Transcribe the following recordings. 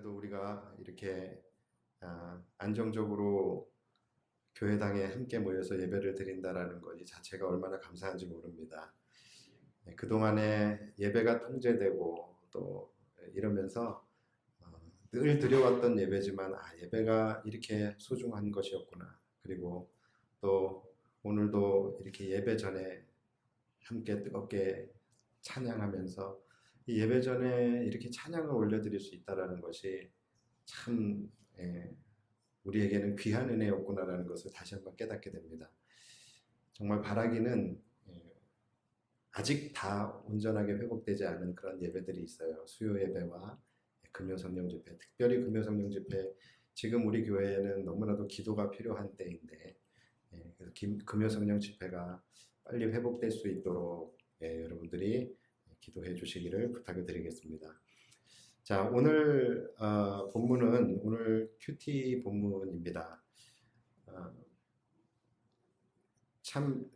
그래도 우리가 이렇게 안정적으로 교회당에 함께 모여서 예배를 드린다라는 것 이 자체가 얼마나 감사한지 모릅니다. 그동안에 예배가 통제되고 또 이러면서 늘 드려왔던 예배지만 예배가 이렇게 소중한 것이었구나. 그리고 또 오늘도 이렇게 예배 전에 함께 뜨겁게 찬양하면서 이 예배 전에 이렇게 찬양을 올려드릴 수 있다라는 것이 참 우리에게는 귀한 은혜였구나라는 것을 다시 한번 깨닫게 됩니다. 정말 바라기는 아직 다 온전하게 회복되지 않은 그런 예배들이 있어요. 수요 예배와 금요 성령 집회, 특별히 금요 성령 집회, 지금 우리 교회에는 너무나도 기도가 필요한 때인데 그래서 금요 성령 집회가 빨리 회복될 수 있도록 여러분들이 기도해 주시기를 부탁을 드리겠습니다. 자, 오늘 본문은 오늘 큐티 본문입니다. 참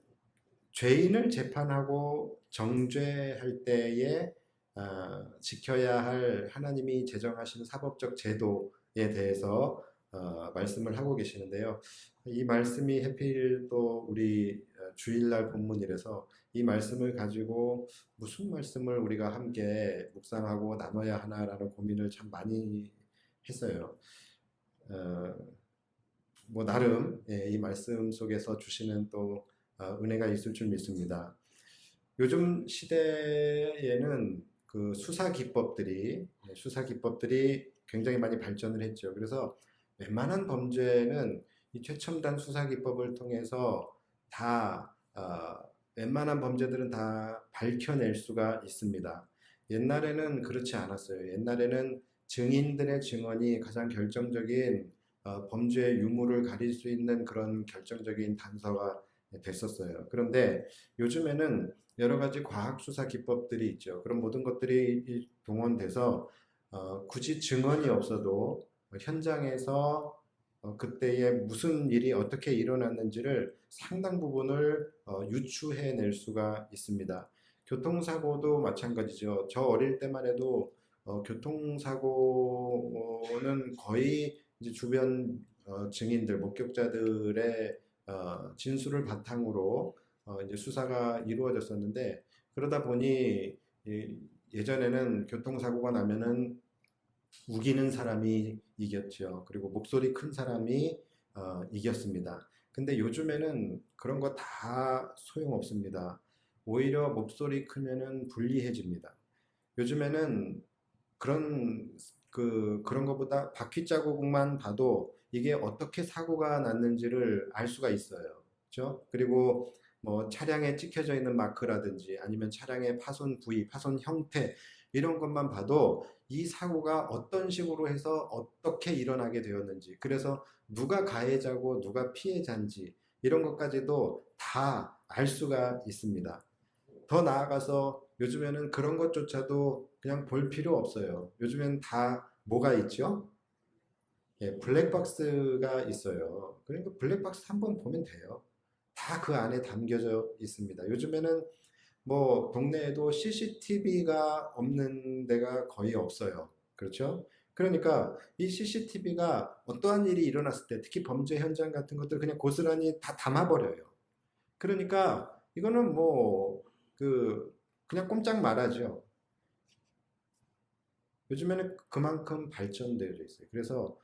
죄인을 재판하고 정죄할 때에 지켜야 할 하나님이 제정하신 사법적 제도에 대해서 말씀을 하고 계시는데요. 이 말씀이 하필 또 우리 주일날 본문이라서 이 말씀을 가지고 무슨 말씀을 우리가 함께 묵상하고 나눠야 하나라는 고민을 참 많이 했어요. 뭐 나름 이 말씀 속에서 주시는 또 은혜가 있을 줄 믿습니다. 요즘 시대에는 그 수사 기법들이 굉장히 많이 발전을 했죠. 그래서 웬만한 범죄는 이 최첨단 수사 기법을 통해서 다 웬만한 범죄들은 다 밝혀낼 수가 있습니다. 옛날에는 그렇지 않았어요. 옛날에는 증인들의 증언이 가장 결정적인 범죄의 유무를 가릴 수 있는 그런 결정적인 단서가 됐었어요. 그런데 요즘에는 여러 가지 과학 수사 기법들이 있죠. 그런 모든 것들이 동원돼서 굳이 증언이 없어도 현장에서 그때에 무슨 일이 어떻게 일어났는지를 상당 부분을 유추해낼 수가 있습니다. 교통사고도 마찬가지죠. 저 어릴 때만 해도 교통사고는 거의 이제 주변 증인들, 목격자들의 진술을 바탕으로 이제 수사가 이루어졌었는데 그러다 보니 예전에는 교통사고가 나면은 우기는 사람이 이겼죠. 그리고 목소리 큰 사람이 이겼습니다. 근데 요즘에는 그런 거 다 소용없습니다. 오히려 목소리 크면은 불리해집니다. 요즘에는 그런 것보다 바퀴 자국만 봐도 이게 어떻게 사고가 났는지를 알 수가 있어요. 그렇죠? 그리고 뭐 차량에 찍혀져 있는 마크라든지 아니면 차량의 파손 부위, 파손 형태 이런 것만 봐도 이 사고가 어떤 식으로 해서 어떻게 일어나게 되었는지, 그래서 누가 가해자고 누가 피해자인지 이런 것까지도 다 알 수가 있습니다. 더 나아가서 요즘에는 그런 것조차도 그냥 볼 필요 없어요. 요즘엔 다 뭐가 있죠? 블랙박스가 있어요. 그러니까 블랙박스 한번 보면 돼요. 다 그 안에 담겨져 있습니다. 요즘에는 뭐 동네에도 CCTV가 없는 데가 거의 없어요. 그렇죠? 그러니까 이 CCTV가 어떠한 일이 일어났을 때 특히 범죄 현장 같은 것들 그냥 고스란히 다 담아버려요. 그러니까 이거는 뭐 그냥 꼼짝 말하죠. 요즘에는 그만큼 발전되어 있어요. 그래서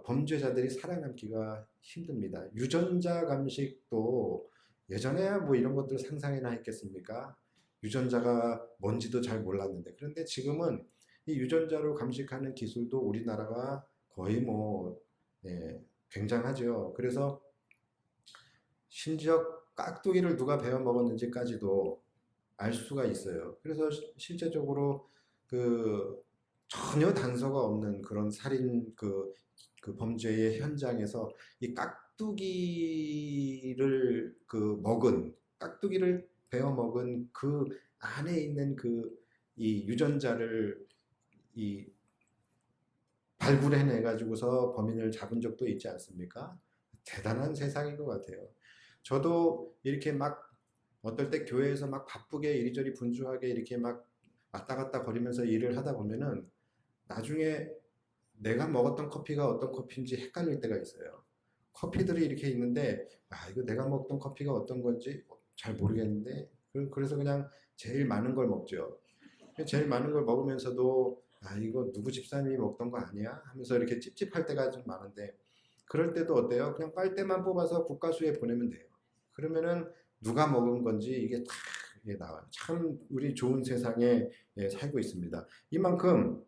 범죄자들이 살아남기가 힘듭니다. 유전자 감식도 예전에야 뭐 이런 것들 상상이나 했겠습니까? 유전자가 뭔지도 잘 몰랐는데 그런데 지금은 이 유전자로 감식하는 기술도 우리나라가 거의 뭐 굉장하죠. 그래서 심지어 깍두기를 누가 베어 먹었는지까지도 알 수가 있어요. 그래서 실제적으로 그 전혀 단서가 없는 그런 살인 그 범죄의 현장에서 이 깍두기를 베어 먹은 그 안에 있는 이 유전자를 이 발굴해내 가지고서 범인을 잡은 적도 있지 않습니까? 대단한 세상인 것 같아요. 저도 이렇게 막 어떨 때 교회에서 막 바쁘게 이리저리 분주하게 이렇게 막 왔다 갔다 거리면서 일을 하다 보면은 나중에 내가 먹었던 커피가 어떤 커피인지 헷갈릴 때가 있어요. 커피들이 이렇게 있는데 이거 내가 먹던 커피가 어떤 건지 잘 모르겠는데 그래서 그냥 제일 많은 걸 먹죠. 제일 많은 걸 먹으면서도 이거 누구 집사님이 먹던 거 아니야? 하면서 이렇게 찝찝할 때가 좀 많은데 그럴 때도 어때요? 그냥 빨대만 뽑아서 국가수에 보내면 돼요. 그러면은 누가 먹은 건지 이게 다 나와요. 참 우리 좋은 세상에 살고 있습니다. 이만큼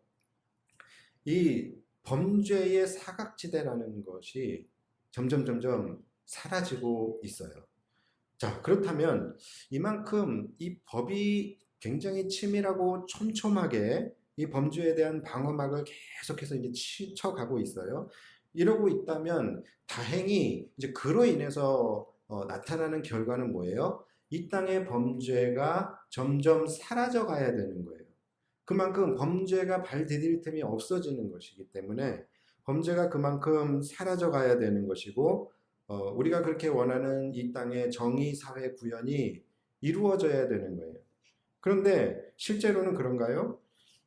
이 범죄의 사각지대라는 것이 점점 사라지고 있어요. 자, 그렇다면 이만큼 이 법이 굉장히 치밀하고 촘촘하게 이 범죄에 대한 방어막을 계속해서 이제 치쳐가고 있어요. 이러고 있다면 다행히 이제 그로 인해서 나타나는 결과는 뭐예요? 이 땅의 범죄가 점점 사라져 가야 되는 거예요. 그만큼 범죄가 발 디딜 틈이 없어지는 것이기 때문에 범죄가 그만큼 사라져 가야 되는 것이고 우리가 그렇게 원하는 이 땅의 정의 사회 구현이 이루어져야 되는 거예요. 그런데 실제로는 그런가요?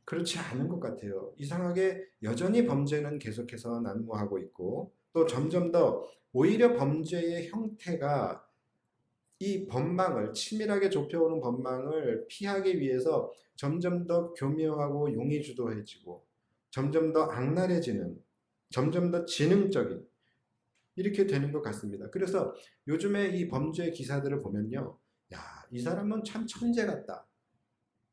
그렇지 않은 것 같아요. 이상하게 여전히 범죄는 계속해서 난무하고 있고 또 점점 더 오히려 범죄의 형태가 이 법망을 치밀하게 좁혀오는 법망을 피하기 위해서 점점 더 교묘하고 용의주도해지고 점점 더 악랄해지는 점점 더 지능적인 이렇게 되는 것 같습니다. 그래서 요즘에 이 범죄 기사들을 보면요. 야, 이 사람은 참 천재 같다.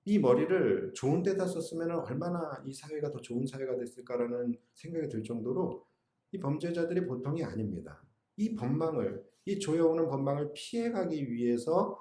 이 머리를 좋은 데다 썼으면 얼마나 이 사회가 더 좋은 사회가 됐을까라는 생각이 들 정도로 이 범죄자들이 보통이 아닙니다. 이 법망을, 이 조여오는 법망을 피해가기 위해서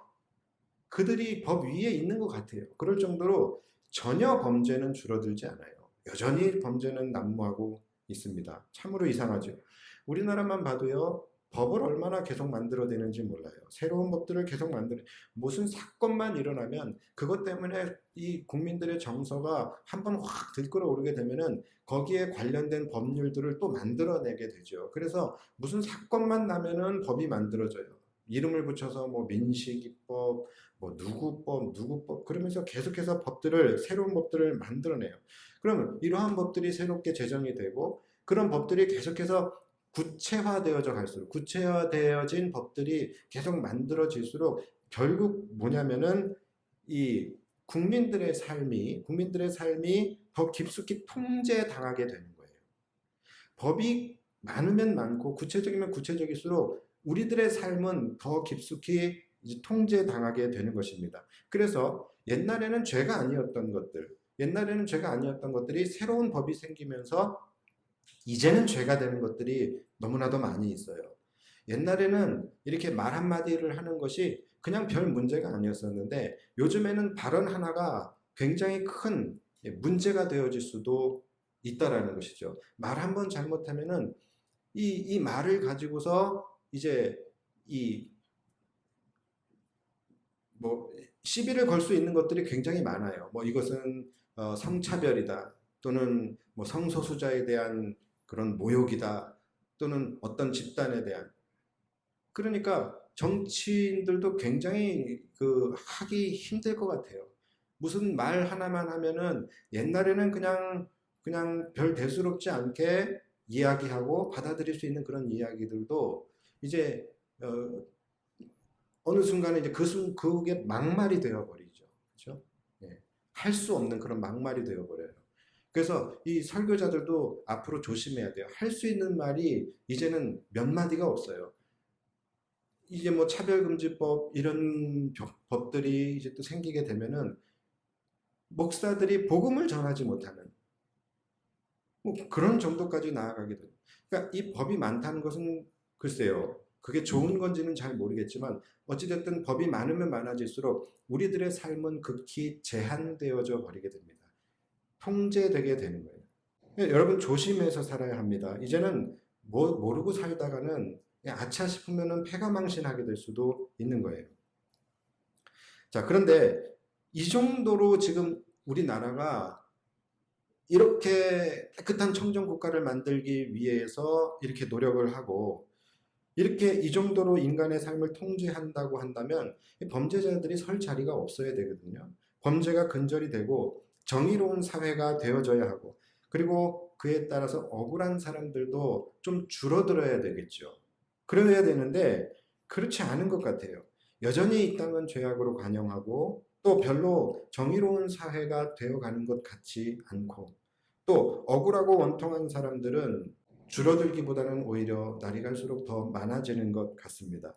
그들이 법 위에 있는 것 같아요. 그럴 정도로 전혀 범죄는 줄어들지 않아요. 여전히 범죄는 난무하고 있습니다. 참으로 이상하죠. 우리나라만 봐도요. 법을 얼마나 계속 만들어내는지 몰라요. 새로운 법들을 계속 만들어 무슨 사건만 일어나면 그것 때문에 이 국민들의 정서가 한번 확 들끓어오르게 되면은 거기에 관련된 법률들을 또 만들어내게 되죠. 그래서 무슨 사건만 나면은 법이 만들어져요. 이름을 붙여서 뭐 민식이법, 뭐 누구법 그러면서 계속해서 법들을 새로운 법들을 만들어내요. 그러면 이러한 법들이 새롭게 제정이 되고 그런 법들이 계속해서 구체화되어져 갈수록 구체화되어진 법들이 계속 만들어질수록 결국 뭐냐면은 이 국민들의 삶이 더 깊숙이 통제당하게 되는 거예요. 법이 많으면 많고 구체적이면 구체적일수록 우리들의 삶은 더 깊숙이 이제 통제당하게 되는 것입니다. 그래서 옛날에는 죄가 아니었던 것들이 새로운 법이 생기면서 이제는 죄가 되는 것들이 너무나도 많이 있어요. 옛날에는 이렇게 말 한마디를 하는 것이 그냥 별 문제가 아니었었는데 요즘에는 발언 하나가 굉장히 큰 문제가 되어질 수도 있다라는 것이죠. 말 한 번 잘못하면은 이 말을 가지고서 이제 이 뭐 시비를 걸 수 있는 것들이 굉장히 많아요. 뭐 이것은 성차별이다 또는 뭐 성소수자에 대한 그런 모욕이다 또는 어떤 집단에 대한 그러니까 정치인들도 굉장히 하기 힘들 것 같아요. 무슨 말 하나만 하면은 옛날에는 그냥 별 대수롭지 않게 이야기하고 받아들일 수 있는 그런 이야기들도 이제 어느 순간에 이제 그게 막말이 되어버리죠. 그렇죠? 예. 할 수 없는 그런 막말이 되어버려요. 그래서 이 설교자들도 앞으로 조심해야 돼요. 할 수 있는 말이 이제는 몇 마디가 없어요. 이제 뭐 차별금지법 이런 법들이 이제 또 생기게 되면은 목사들이 복음을 전하지 못하는 뭐 그런 정도까지 나아가게 돼요. 그러니까 이 법이 많다는 것은 글쎄요. 그게 좋은 건지는 잘 모르겠지만 어찌됐든 법이 많으면 많아질수록 우리들의 삶은 극히 제한되어져 버리게 됩니다. 통제되게 되는 거예요. 여러분 조심해서 살아야 합니다. 이제는 뭐 모르고 살다가는 아차 싶으면은 패가망신하게 될 수도 있는 거예요. 자, 그런데 이 정도로 지금 우리나라가 이렇게 깨끗한 청정국가를 만들기 위해서 이렇게 노력을 하고 이렇게 이 정도로 인간의 삶을 통제한다고 한다면 범죄자들이 설 자리가 없어야 되거든요. 범죄가 근절이 되고 정의로운 사회가 되어져야 하고 그리고 그에 따라서 억울한 사람들도 좀 줄어들어야 되겠죠. 그래야 되는데 그렇지 않은 것 같아요. 여전히 이 땅은 죄악으로 관영하고 또 별로 정의로운 사회가 되어가는 것 같지 않고 또 억울하고 원통한 사람들은 줄어들기보다는 오히려 날이 갈수록 더 많아지는 것 같습니다.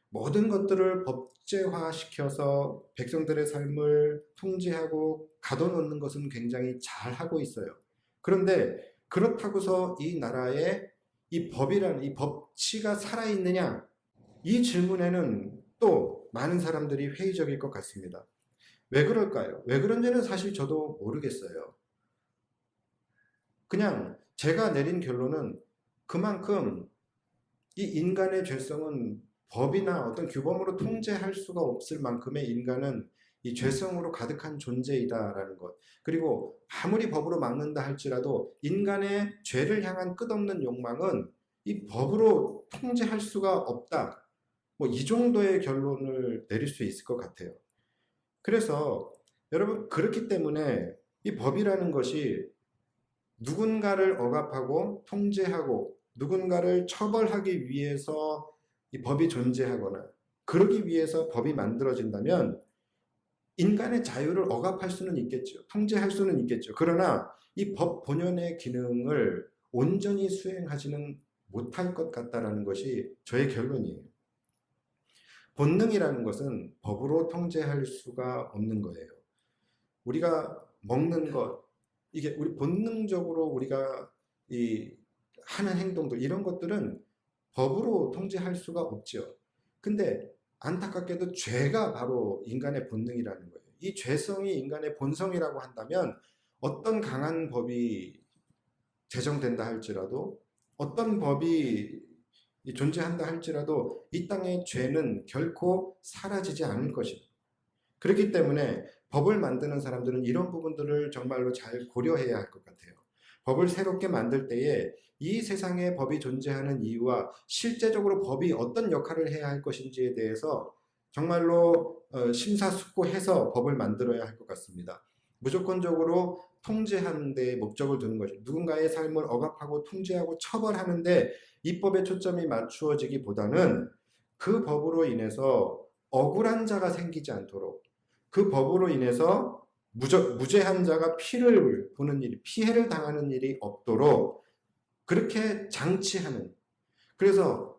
모든 것들을 법제화시켜서 백성들의 삶을 통제하고 가둬놓는 것은 굉장히 잘하고 있어요. 그런데 그렇다고서 이 나라에 이 법이라는 이 법치가 살아있느냐? 이 질문에는 또 많은 사람들이 회의적일 것 같습니다. 왜 그럴까요? 왜 그런지는 사실 저도 모르겠어요. 그냥 제가 내린 결론은 그만큼 이 인간의 죄성은 법이나 어떤 규범으로 통제할 수가 없을 만큼의 인간은 이 죄성으로 가득한 존재이다라는 것. 그리고 아무리 법으로 막는다 할지라도 인간의 죄를 향한 끝없는 욕망은 이 법으로 통제할 수가 없다. 뭐 이 정도의 결론을 내릴 수 있을 것 같아요. 그래서 여러분 그렇기 때문에 이 법이라는 것이 누군가를 억압하고 통제하고 누군가를 처벌하기 위해서 이 법이 존재하거나 그러기 위해서 법이 만들어진다면 인간의 자유를 억압할 수는 있겠죠. 통제할 수는 있겠죠. 그러나 이 법 본연의 기능을 온전히 수행하지는 못할 것 같다라는 것이 저의 결론이에요. 본능이라는 것은 법으로 통제할 수가 없는 거예요. 우리가 먹는 것, 이게 우리 본능적으로 우리가 이 하는 행동들 이런 것들은 법으로 통제할 수가 없죠. 근데 안타깝게도 죄가 바로 인간의 본능이라는 거예요. 이 죄성이 인간의 본성이라고 한다면 어떤 강한 법이 제정된다 할지라도 어떤 법이 존재한다 할지라도 이 땅의 죄는 결코 사라지지 않을 것입니다. 그렇기 때문에 법을 만드는 사람들은 이런 부분들을 정말로 잘 고려해야 할 것 같아요. 법을 새롭게 만들 때에 이 세상에 법이 존재하는 이유와 실제적으로 법이 어떤 역할을 해야 할 것인지에 대해서 정말로 심사숙고해서 법을 만들어야 할 것 같습니다. 무조건적으로 통제하는 데 목적을 두는 거죠. 누군가의 삶을 억압하고 통제하고 처벌하는 데 입법의 초점이 맞추어지기보다는 그 법으로 인해서 억울한 자가 생기지 않도록 그 법으로 인해서 무죄한 자가 피를 보는 일이, 피해를 당하는 일이 없도록 그렇게 장치하는. 그래서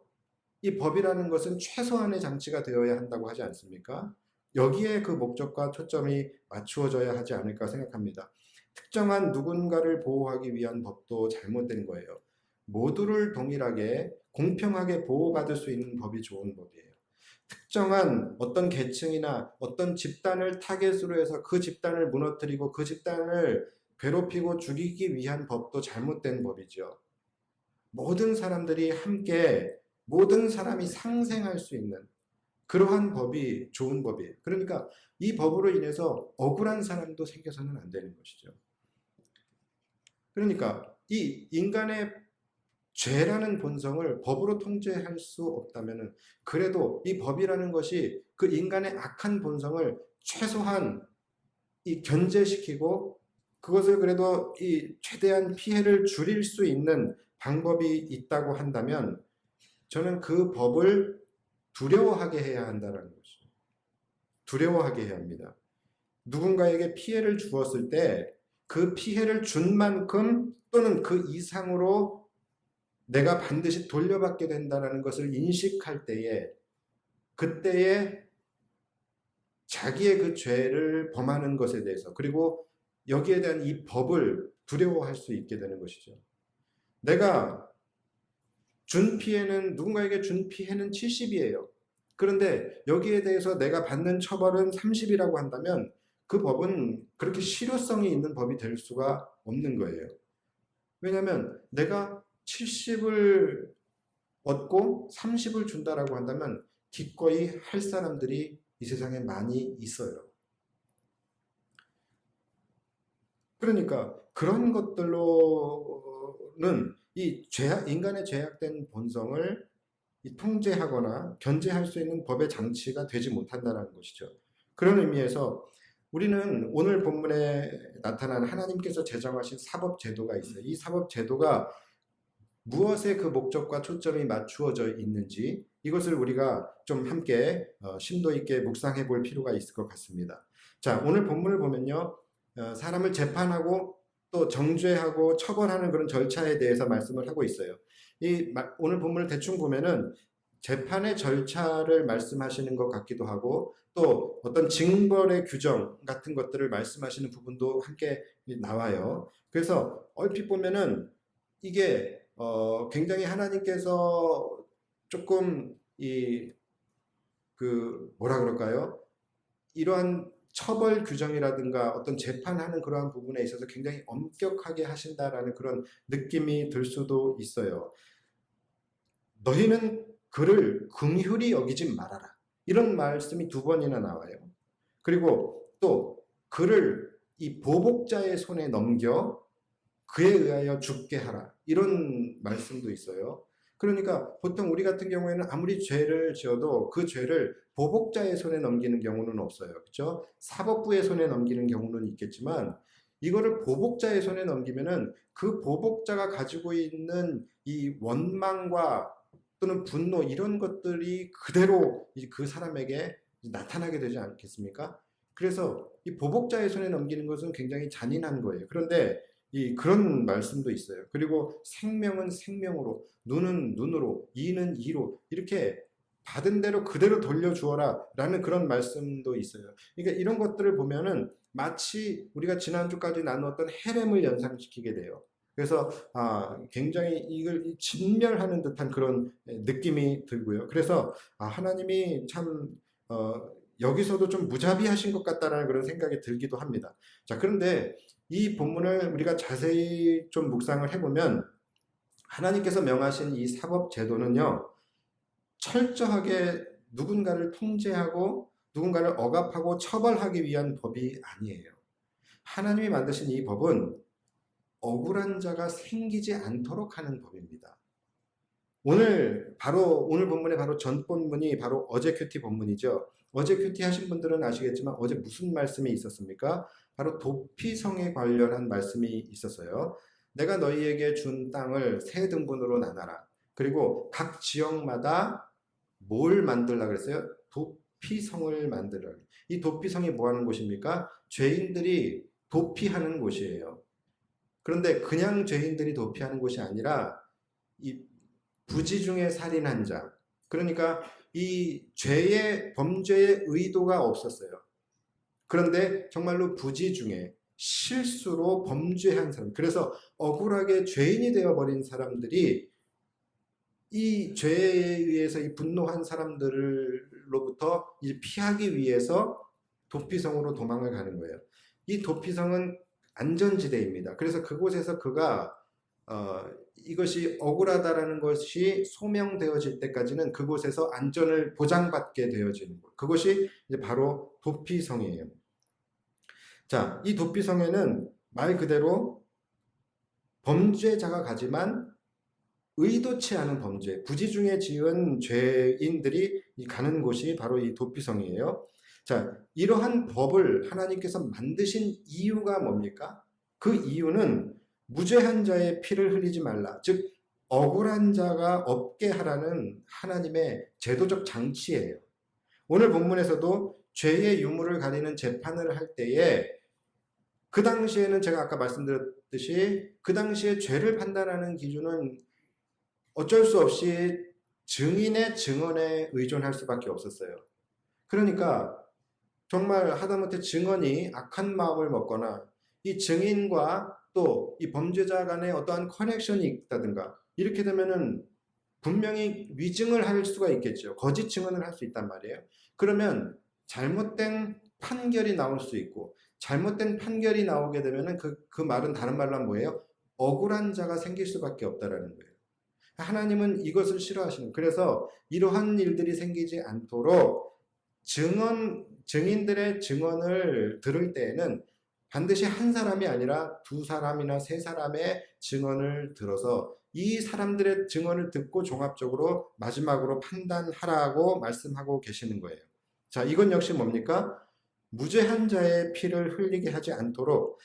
이 법이라는 것은 최소한의 장치가 되어야 한다고 하지 않습니까? 여기에 그 목적과 초점이 맞추어져야 하지 않을까 생각합니다. 특정한 누군가를 보호하기 위한 법도 잘못된 거예요. 모두를 동일하게 공평하게 보호받을 수 있는 법이 좋은 법이에요. 특정한 어떤 계층이나 어떤 집단을 타겟으로 해서 그 집단을 무너뜨리고 그 집단을 괴롭히고 죽이기 위한 법도 잘못된 법이죠. 모든 사람들이 함께 모든 사람이 상생할 수 있는 그러한 법이 좋은 법이에요. 그러니까 이 법으로 인해서 억울한 사람도 생겨서는 안 되는 것이죠. 그러니까 이 인간의 죄라는 본성을 법으로 통제할 수 없다면은 그래도 이 법이라는 것이 그 인간의 악한 본성을 최소한 이 견제시키고 그것을 그래도 이 최대한 피해를 줄일 수 있는 방법이 있다고 한다면 저는 그 법을 두려워하게 해야 한다는 것이죠. 두려워하게 해야 합니다. 누군가에게 피해를 주었을 때 그 피해를 준 만큼 또는 그 이상으로 내가 반드시 돌려받게 된다는 것을 인식할 때에 그때에 자기의 그 죄를 범하는 것에 대해서 그리고 여기에 대한 이 법을 두려워할 수 있게 되는 것이죠. 내가 준 피해는 누군가에게 준 피해는 70이에요. 그런데 여기에 대해서 내가 받는 처벌은 30이라고 한다면 그 법은 그렇게 실효성이 있는 법이 될 수가 없는 거예요. 왜냐하면 내가 70을 얻고 30을 준다라고 한다면 기꺼이 할 사람들이 이 세상에 많이 있어요. 그러니까 그런 것들로는 이 인간의 죄악된 본성을 통제하거나 견제할 수 있는 법의 장치가 되지 못한다는 것이죠. 그런 의미에서 우리는 오늘 본문에 나타난 하나님께서 제정하신 사법 제도가 있어요. 이 사법 제도가 무엇에 그 목적과 초점이 맞추어져 있는지 이것을 우리가 좀 함께 심도 있게 묵상해 볼 필요가 있을 것 같습니다. 자, 오늘 본문을 보면요. 사람을 재판하고 또 정죄하고 처벌하는 그런 절차에 대해서 말씀을 하고 있어요. 오늘 본문을 대충 보면은 재판의 절차를 말씀하시는 것 같기도 하고 또 어떤 징벌의 규정 같은 것들을 말씀하시는 부분도 함께 나와요. 그래서 얼핏 보면은 이게 굉장히 하나님께서 조금 뭐라 그럴까요? 이러한 처벌 규정이라든가 어떤 재판하는 그러한 부분에 있어서 굉장히 엄격하게 하신다라는 그런 느낌이 들 수도 있어요. 너희는 그를 긍휼히 여기지 말아라. 이런 말씀이 2번이나 나와요. 그리고 또 그를 이 보복자의 손에 넘겨 그에 의하여 죽게 하라. 이런 말씀도 있어요. 그러니까 보통 우리 같은 경우에는 아무리 죄를 지어도 그 죄를 보복자의 손에 넘기는 경우는 없어요. 그렇죠? 사법부의 손에 넘기는 경우는 있겠지만 이거를 보복자의 손에 넘기면은 그 보복자가 가지고 있는 이 원망과 또는 분노 이런 것들이 그대로 그 사람에게 나타나게 되지 않겠습니까? 그래서 이 보복자의 손에 넘기는 것은 굉장히 잔인한 거예요. 그런데 그런 말씀도 있어요. 그리고 생명은 생명으로, 눈은 눈으로, 이는 이로 이렇게 받은 대로 그대로 돌려주어라 라는 그런 말씀도 있어요. 그러니까 이런 것들을 보면은 마치 우리가 지난주까지 나누었던 헤렘을 연상시키게 돼요. 그래서 굉장히 이걸 진멸하는 듯한 그런 느낌이 들고요. 그래서 하나님이 참 여기서도 좀 무자비하신 것 같다라는 그런 생각이 들기도 합니다. 자, 그런데 이 본문을 우리가 자세히 좀 묵상을 해보면 하나님께서 명하신 이 사법 제도는요, 철저하게 누군가를 통제하고 누군가를 억압하고 처벌하기 위한 법이 아니에요. 하나님이 만드신 이 법은 억울한 자가 생기지 않도록 하는 법입니다. 오늘 본문의 바로 전 본문이 바로 어제 큐티 본문이죠. 어제 큐티 하신 분들은 아시겠지만 어제 무슨 말씀이 있었습니까? 바로 도피성에 관련한 말씀이 있었어요. 내가 너희에게 준 땅을 3등분으로 나눠라. 그리고 각 지역마다 뭘 만들라 그랬어요? 도피성을 만들라. 이 도피성이 뭐 하는 곳입니까? 죄인들이 도피하는 곳이에요. 그런데 그냥 죄인들이 도피하는 곳이 아니라 이 부지 중에 살인한 자, 그러니까 이 범죄의 의도가 없었어요. 그런데 정말로 부지 중에 실수로 범죄한 사람, 그래서 억울하게 죄인이 되어버린 사람들이 이 죄에 의해서 이 분노한 사람들로부터 피하기 위해서 도피성으로 도망을 가는 거예요. 이 도피성은 안전지대입니다. 그래서 그곳에서 그가 이것이 억울하다라는 것이 소명되어질 때까지는 그곳에서 안전을 보장받게 되어지는 것. 그것이 이제 바로 도피성이에요. 자, 이 도피성에는 말 그대로 범죄자가 가지만 의도치 않은 범죄, 부지 중에 지은 죄인들이 가는 곳이 바로 이 도피성이에요. 자, 이러한 법을 하나님께서 만드신 이유가 뭡니까? 그 이유는 무죄한 자의 피를 흘리지 말라. 즉 억울한 자가 없게 하라는 하나님의 제도적 장치예요. 오늘 본문에서도 죄의 유무를 가리는 재판을 할 때에 그 당시에는 제가 아까 말씀드렸듯이 그 당시에 죄를 판단하는 기준은 어쩔 수 없이 증인의 증언에 의존할 수밖에 없었어요. 그러니까 정말 하다못해 증언이 악한 마음을 먹거나 이 증인과 또 이 범죄자 간에 어떠한 커넥션이 있다든가 이렇게 되면은 분명히 위증을 할 수가 있겠죠. 거짓 증언을 할 수 있단 말이에요. 그러면 잘못된 판결이 나올 수 있고 잘못된 판결이 나오게 되면은 그 말은 다른 말로 하면 뭐예요? 억울한 자가 생길 수밖에 없다라는 거예요. 하나님은 이것을 싫어하시는, 그래서 이러한 일들이 생기지 않도록 증인들의 증언을 들을 때에는 반드시 한 사람이 아니라 2사람이나 3사람의 증언을 들어서 이 사람들의 증언을 듣고 종합적으로 마지막으로 판단하라고 말씀하고 계시는 거예요. 자, 이건 역시 뭡니까? 무죄한 자의 피를 흘리게 하지 않도록,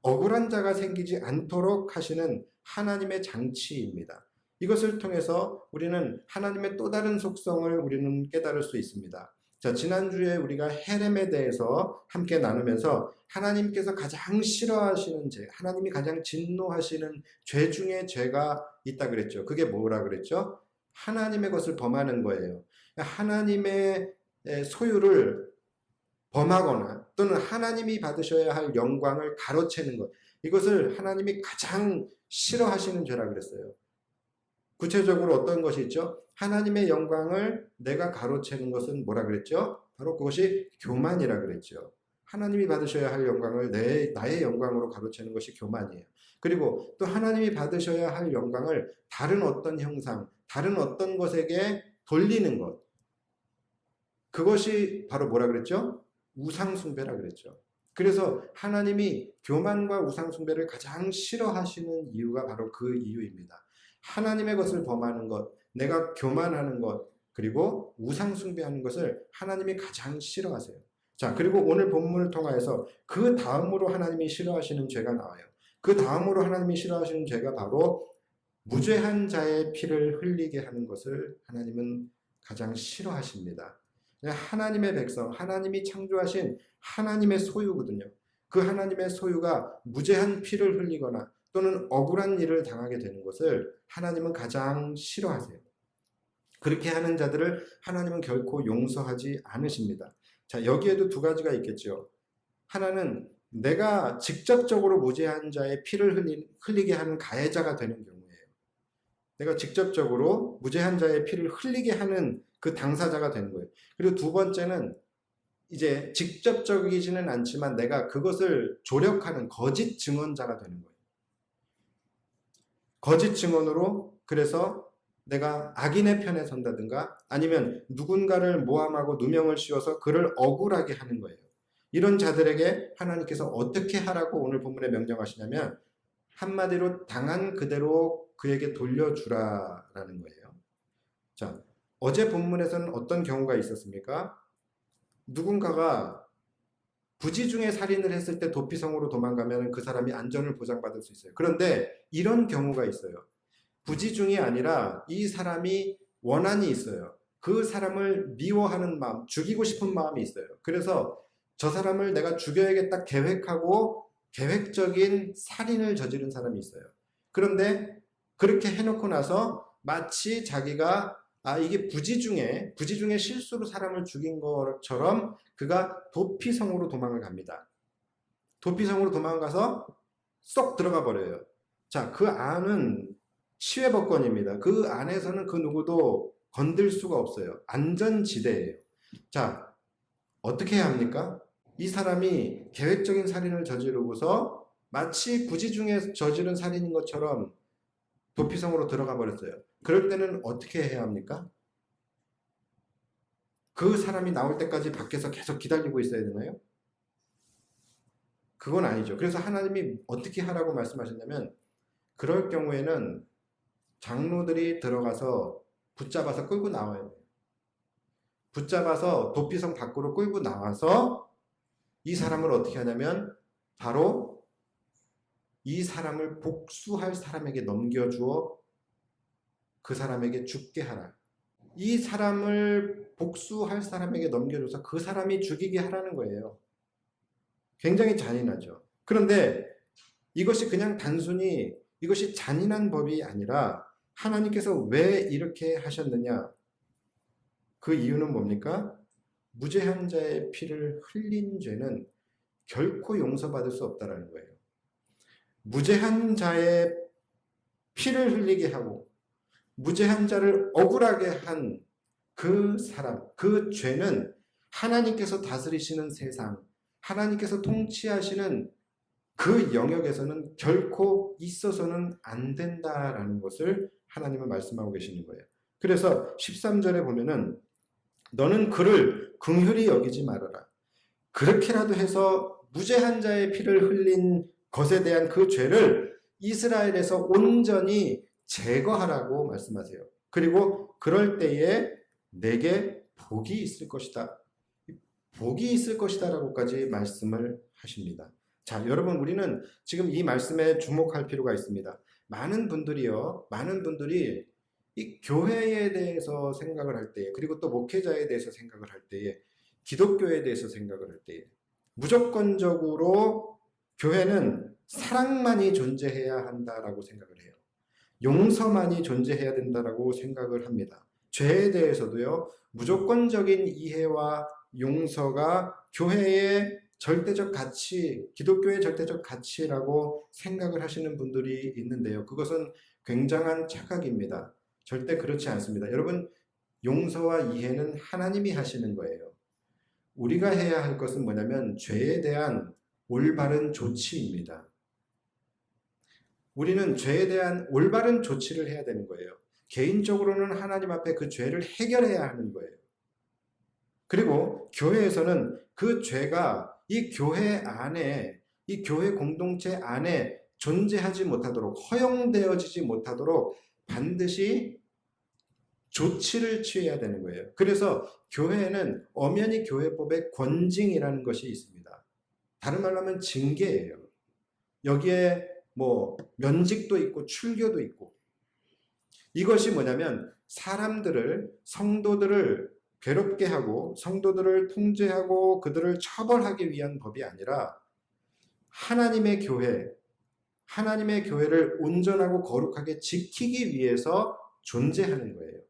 억울한 자가 생기지 않도록 하시는 하나님의 장치입니다. 이것을 통해서 우리는 하나님의 또 다른 속성을 우리는 깨달을 수 있습니다. 자, 지난주에 우리가 헤렘에 대해서 함께 나누면서 하나님께서 가장 싫어하시는 죄, 하나님이 가장 진노하시는 죄 중에 죄가 있다 그랬죠. 그게 뭐라 그랬죠? 하나님의 것을 범하는 거예요. 하나님의 소유를 범하거나 또는 하나님이 받으셔야 할 영광을 가로채는 것, 이것을 하나님이 가장 싫어하시는 죄라 그랬어요. 구체적으로 어떤 것이 있죠? 하나님의 영광을 내가 가로채는 것은 뭐라 그랬죠? 바로 그것이 교만이라 그랬죠. 하나님이 받으셔야 할 영광을 나의 영광으로 가로채는 것이 교만이에요. 그리고 또 하나님이 받으셔야 할 영광을 다른 어떤 형상, 다른 어떤 것에게 돌리는 것, 그것이 바로 뭐라 그랬죠? 우상숭배라 그랬죠. 그래서 하나님이 교만과 우상숭배를 가장 싫어하시는 이유가 바로 그 이유입니다. 하나님의 것을 범하는 것, 내가 교만하는 것, 그리고 우상숭배하는 것을 하나님이 가장 싫어하세요. 자, 그리고 오늘 본문을 통하여서 그 다음으로 하나님이 싫어하시는 죄가 나와요. 그 다음으로 하나님이 싫어하시는 죄가 바로 무죄한 자의 피를 흘리게 하는 것을 하나님은 가장 싫어하십니다. 하나님의 백성, 하나님이 창조하신 하나님의 소유거든요. 그 하나님의 소유가 무죄한 피를 흘리거나 또는 억울한 일을 당하게 되는 것을 하나님은 가장 싫어하세요. 그렇게 하는 자들을 하나님은 결코 용서하지 않으십니다. 자, 여기에도 두 가지가 있겠죠. 하나는 내가 직접적으로 무죄한 자의 피를 흘리게 하는 가해자가 되는 경우예요. 내가 직접적으로 무죄한 자의 피를 흘리게 하는 그 당사자가 되는 거예요. 그리고 두 번째는 이제 직접적이지는 않지만 내가 그것을 조력하는 거짓 증언자가 되는 거예요. 거짓 증언으로 그래서 내가 악인의 편에 선다든가 아니면 누군가를 모함하고 누명을 씌워서 그를 억울하게 하는 거예요. 이런 자들에게 하나님께서 어떻게 하라고 오늘 본문에 명령하시냐면 한마디로 당한 그대로 그에게 돌려주라라는 거예요. 자, 어제 본문에서는 어떤 경우가 있었습니까? 누군가가 부지 중에 살인을 했을 때 도피성으로 도망가면 그 사람이 안전을 보장받을 수 있어요. 그런데 이런 경우가 있어요. 부지 중이 아니라 이 사람이 원한이 있어요. 그 사람을 미워하는 마음, 죽이고 싶은 마음이 있어요. 그래서 저 사람을 내가 죽여야겠다 계획하고 계획적인 살인을 저지른 사람이 있어요. 그런데 그렇게 해놓고 나서 마치 자기가 이게 부지 중에 실수로 사람을 죽인 것처럼 그가 도피성으로 도망을 갑니다. 도피성으로 도망가서 쏙 들어가 버려요. 자, 그 안은 시외법권입니다. 그 안에서는 그 누구도 건들 수가 없어요. 안전지대예요. 자, 어떻게 해야 합니까? 이 사람이 계획적인 살인을 저지르고서 마치 부지 중에 저지른 살인인 것처럼 도피성으로 들어가 버렸어요. 그럴 때는 어떻게 해야 합니까? 그 사람이 나올 때까지 밖에서 계속 기다리고 있어야 되나요? 그건 아니죠. 그래서 하나님이 어떻게 하라고 말씀하셨냐면 그럴 경우에는 장로들이 들어가서 붙잡아서 끌고 나와야 돼요. 붙잡아서 도피성 밖으로 끌고 나와서 이 사람을 어떻게 하냐면 바로 이 사람을 복수할 사람에게 넘겨주어 그 사람에게 죽게 하라. 이 사람을 복수할 사람에게 넘겨줘서 그 사람이 죽이게 하라는 거예요. 굉장히 잔인하죠. 그런데 이것이 그냥 단순히 이것이 잔인한 법이 아니라 하나님께서 왜 이렇게 하셨느냐? 그 이유는 뭡니까? 무죄한 자의 피를 흘린 죄는 결코 용서받을 수 없다는 거예요. 무죄한 자의 피를 흘리게 하고 무죄한 자를 억울하게 한 그 사람, 그 죄는 하나님께서 다스리시는 세상, 하나님께서 통치하시는 그 영역에서는 결코 있어서는 안 된다라는 것을 하나님은 말씀하고 계시는 거예요. 그래서 13절에 보면은 너는 그를 긍휼히 여기지 말아라. 그렇게라도 해서 무죄한 자의 피를 흘린 것에 대한 그 죄를 이스라엘에서 온전히 제거하라고 말씀하세요. 그리고 그럴 때에 내게 복이 있을 것이다. 복이 있을 것이다라고까지 말씀을 하십니다. 자, 여러분, 우리는 지금 이 말씀에 주목할 필요가 있습니다. 많은 분들이 이 교회에 대해서 생각을 할 때에, 그리고 또 목회자에 대해서 생각을 할 때에, 기독교에 대해서 생각을 할 때에, 무조건적으로 교회는 사랑만이 존재해야 한다라고 생각을 해요. 용서만이 존재해야 된다라고 생각을 합니다. 죄에 대해서도요, 무조건적인 이해와 용서가 교회의 절대적 가치, 기독교의 절대적 가치라고 생각을 하시는 분들이 있는데요. 그것은 굉장한 착각입니다. 절대 그렇지 않습니다. 여러분, 용서와 이해는 하나님이 하시는 거예요. 우리가 해야 할 것은 뭐냐면 죄에 대한 올바른 조치입니다. 우리는 죄에 대한 올바른 조치를 해야 되는 거예요. 개인적으로는 하나님 앞에 그 죄를 해결해야 하는 거예요. 그리고 교회에서는 그 죄가 이 교회 안에, 이 교회 공동체 안에 존재하지 못하도록, 허용되어지지 못하도록 반드시 조치를 취해야 되는 거예요. 그래서 교회에는 엄연히 교회법의 권징이라는 것이 있습니다. 다른 말로 하면 징계예요. 여기에 뭐 면직도 있고 출교도 있고, 이것이 뭐냐면 사람들을, 성도들을 괴롭게 하고 성도들을 통제하고 그들을 처벌하기 위한 법이 아니라 하나님의 교회를 온전하고 거룩하게 지키기 위해서 존재하는 거예요.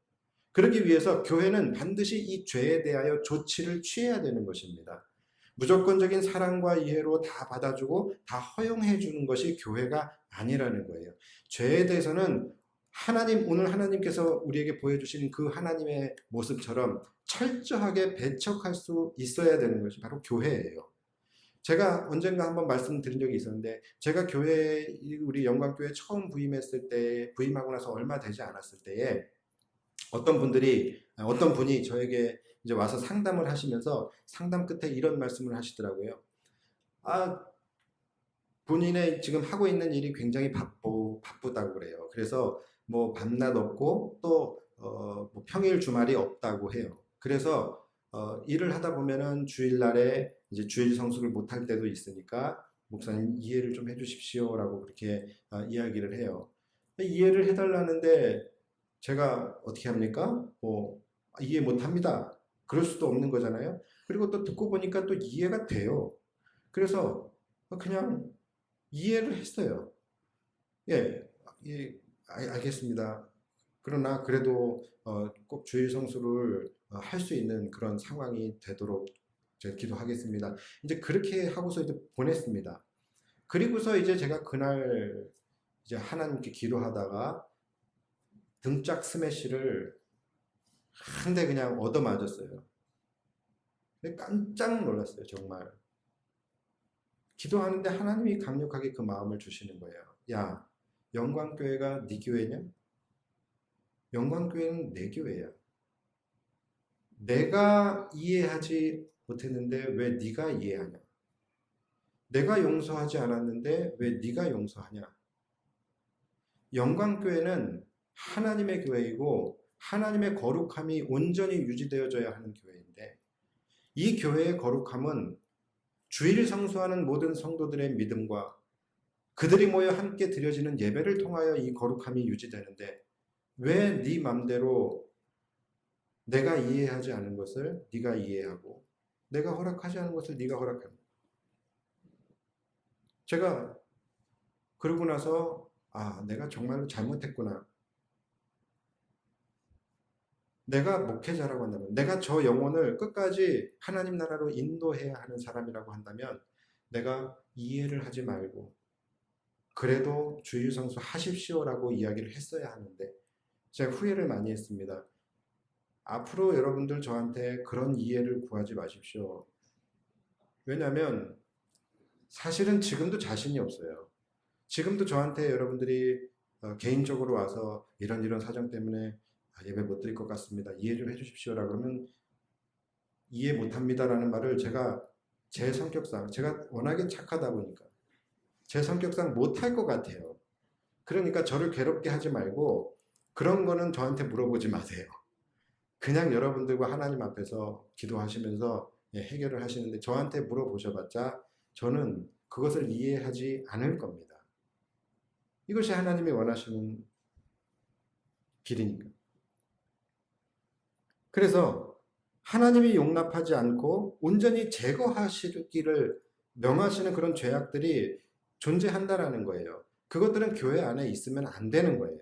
그러기 위해서 교회는 반드시 이 죄에 대하여 조치를 취해야 되는 것입니다. 무조건적인 사랑과 이해로 다 받아주고 다 허용해 주는 것이 교회가 아니라는 거예요. 죄에 대해서는 오늘 하나님께서 우리에게 보여주신 그 하나님의 모습처럼 철저하게 배척할 수 있어야 되는 것이 바로 교회예요. 제가 언젠가 한번 말씀드린 적이 있었는데, 제가 우리 영광교회 처음 부임하고 나서 얼마 되지 않았을 때에 어떤 분이 저에게 이제 와서 상담을 하시면서 상담 끝에 이런 말씀을 하시더라고요. 본인의 지금 하고 있는 일이 굉장히 바쁘다고 그래요. 그래서 뭐 밤낮 없고 또 뭐 평일 주말이 없다고 해요. 그래서 일을 하다 보면은 주일날에 이제 주일 성수를 못할 때도 있으니까 목사님 이해를 좀 해주십시오라고 그렇게 이야기를 해요. 이해를 해달라는데 제가 어떻게 합니까? 이해 못합니다. 그럴 수도 없는 거잖아요. 그리고 또 듣고 보니까 또 이해가 돼요. 그래서 그냥 이해를 했어요. 예, 알겠습니다. 그러나 그래도 꼭 주일 성수를 할 수 있는 그런 상황이 되도록 제가 기도하겠습니다. 이제 그렇게 하고서 이제 보냈습니다. 그리고서 이제 제가 그날 이제 하나님께 기도하다가 등짝 스매시를 한 대 그냥 얻어맞았어요. 근데 깜짝 놀랐어요, 정말. 기도하는데 하나님이 강력하게 그 마음을 주시는 거예요. 야, 영광교회가 네 교회냐? 영광교회는 내 교회야. 내가 이해하지 못했는데 왜 네가 이해하냐? 내가 용서하지 않았는데 왜 네가 용서하냐? 영광교회는 하나님의 교회이고 하나님의 거룩함이 온전히 유지되어져야 하는 교회인데, 이 교회의 거룩함은 주일 성수하는 모든 성도들의 믿음과 그들이 모여 함께 드려지는 예배를 통하여 이 거룩함이 유지되는데, 왜 네 맘대로 내가 이해하지 않은 것을 네가 이해하고 내가 허락하지 않은 것을 네가 허락하는? 제가 그러고 나서 내가 정말로 잘못했구나. 내가 목회자라고 한다면, 내가 저 영혼을 끝까지 하나님 나라로 인도해야 하는 사람이라고 한다면 내가 이해를 하지 말고 그래도 주일 성수 하십시오라고 이야기를 했어야 하는데 제가 후회를 많이 했습니다. 앞으로 여러분들 저한테 그런 이해를 구하지 마십시오. 왜냐하면 사실은 지금도 자신이 없어요. 지금도 저한테 여러분들이 개인적으로 와서 이런 사정 때문에 예배 못 드릴 것 같습니다. 이해 좀 해주십시오라 그러면 이해 못합니다라는 말을 제가 제 성격상, 제가 워낙에 착하다 보니까 제 성격상 못할 것 같아요. 그러니까 저를 괴롭게 하지 말고 그런 거는 저한테 물어보지 마세요. 그냥 여러분들과 하나님 앞에서 기도하시면서 해결을 하시는데 저한테 물어보셔봤자 저는 그것을 이해하지 않을 겁니다. 이것이 하나님이 원하시는 길이니까. 그래서 하나님이 용납하지 않고 온전히 제거하시기를 명하시는 그런 죄악들이 존재한다라는 거예요. 그것들은 교회 안에 있으면 안 되는 거예요.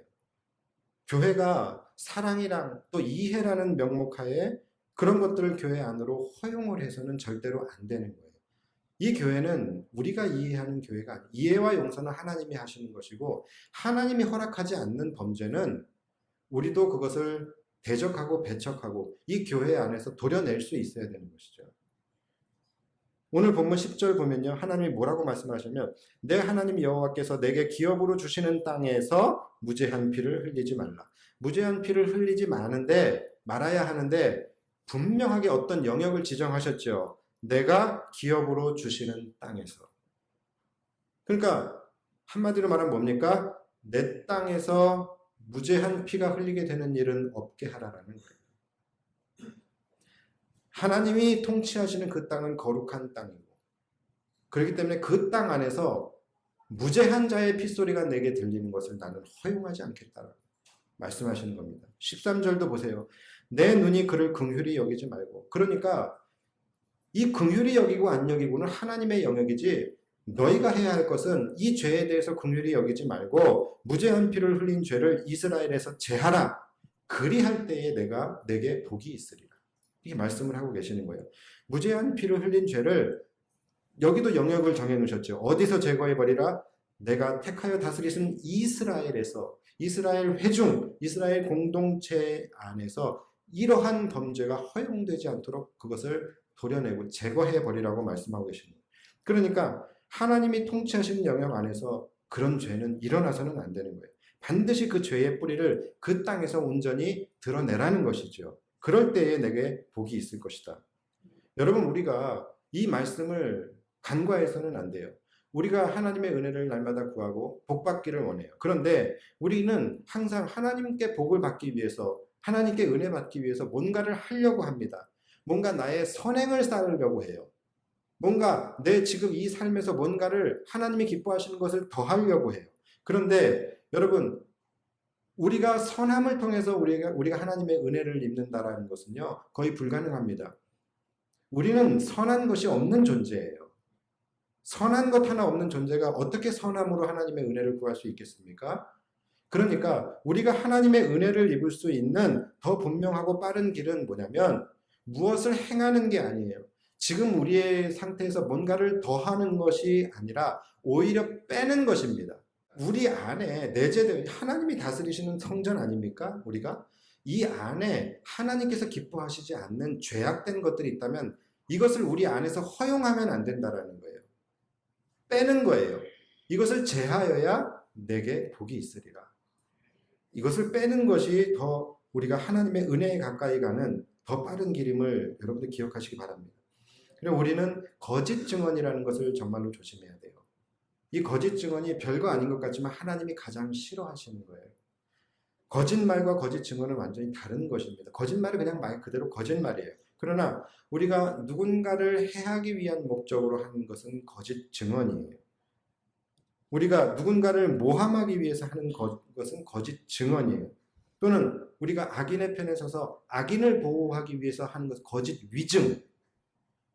교회가 사랑이랑 또 이해라는 명목하에 그런 것들을 교회 안으로 허용을 해서는 절대로 안 되는 거예요. 이 교회는 우리가 이해하는 교회가 아니에요. 이해와 용서는 하나님이 하시는 것이고 하나님이 허락하지 않는 범죄는 우리도 그것을 대적하고 배척하고 이 교회 안에서 도려낼 수 있어야 되는 것이죠. 오늘 본문 10절 보면요. 하나님이 뭐라고 말씀하시면 내 하나님 여호와께서 내게 기업으로 주시는 땅에서 무죄한 피를 흘리지 말라. 무죄한 피를 흘리지 말아야 하는데 분명하게 어떤 영역을 지정하셨죠. 내가 기업으로 주시는 땅에서. 그러니까 한마디로 말하면 뭡니까? 내 땅에서 무죄한 피가 흘리게 되는 일은 없게 하라라는 거예요. 하나님이 통치하시는 그 땅은 거룩한 땅이고 그렇기 때문에 그 땅 안에서 무죄한 자의 핏소리가 내게 들리는 것을 나는 허용하지 않겠다라고 말씀하시는 겁니다. 13절도 보세요. 내 눈이 그를 긍휼히 여기지 말고. 그러니까 이 긍휼히 여기고 안 여기고는 하나님의 영역이지 너희가 해야 할 것은 이 죄에 대해서 긍휼히 여기지 말고 무죄한 피를 흘린 죄를 이스라엘에서 제하라. 그리할 때에 내게 복이 있으리라. 이렇게 말씀을 하고 계시는 거예요. 무죄한 피를 흘린 죄를 여기도 영역을 정해 놓으셨죠. 어디서 제거해버리라? 내가 택하여 다스리신 이스라엘에서 이스라엘 회중, 이스라엘 공동체 안에서 이러한 범죄가 허용되지 않도록 그것을 도려내고 제거해버리라고 말씀하고 계십니다. 그러니까 하나님이 통치하시는 영역 안에서 그런 죄는 일어나서는 안 되는 거예요. 반드시 그 죄의 뿌리를 그 땅에서 온전히 드러내라는 것이죠. 그럴 때에 내게 복이 있을 것이다. 여러분 우리가 이 말씀을 간과해서는 안 돼요. 우리가 하나님의 은혜를 날마다 구하고 복 받기를 원해요. 그런데 우리는 항상 하나님께 복을 받기 위해서 하나님께 은혜 받기 위해서 뭔가를 하려고 합니다. 뭔가 나의 선행을 쌓으려고 해요. 뭔가 내 지금 이 삶에서 뭔가를 하나님이 기뻐하시는 것을 더 하려고 해요. 그런데 여러분 우리가 선함을 통해서 우리가 하나님의 은혜를 입는다라는 것은요 거의 불가능합니다. 우리는 선한 것이 없는 존재예요. 선한 것 하나 없는 존재가 어떻게 선함으로 하나님의 은혜를 구할 수 있겠습니까? 그러니까 우리가 하나님의 은혜를 입을 수 있는 더 분명하고 빠른 길은 뭐냐면 무엇을 행하는 게 아니에요. 지금 우리의 상태에서 뭔가를 더하는 것이 아니라 오히려 빼는 것입니다. 우리 안에 내재된 하나님이 다스리시는 성전 아닙니까? 우리가 이 안에 하나님께서 기뻐하시지 않는 죄악된 것들이 있다면 이것을 우리 안에서 허용하면 안 된다라는 거예요. 빼는 거예요. 이것을 제하여야 내게 복이 있으리라. 이것을 빼는 것이 더 우리가 하나님의 은혜에 가까이 가는 더 빠른 길임을 여러분들 기억하시기 바랍니다. 그리고 우리는 거짓 증언이라는 것을 정말로 조심해야 돼요. 이 거짓 증언이 별거 아닌 것 같지만 하나님이 가장 싫어하시는 거예요. 거짓말과 거짓 증언은 완전히 다른 것입니다. 거짓말은 그냥 말 그대로 거짓말이에요. 그러나 우리가 누군가를 해하기 위한 목적으로 하는 것은 거짓 증언이에요. 우리가 누군가를 모함하기 위해서 하는 것은 거짓 증언이에요. 또는 우리가 악인의 편에 서서 악인을 보호하기 위해서 하는 것은 거짓 위증.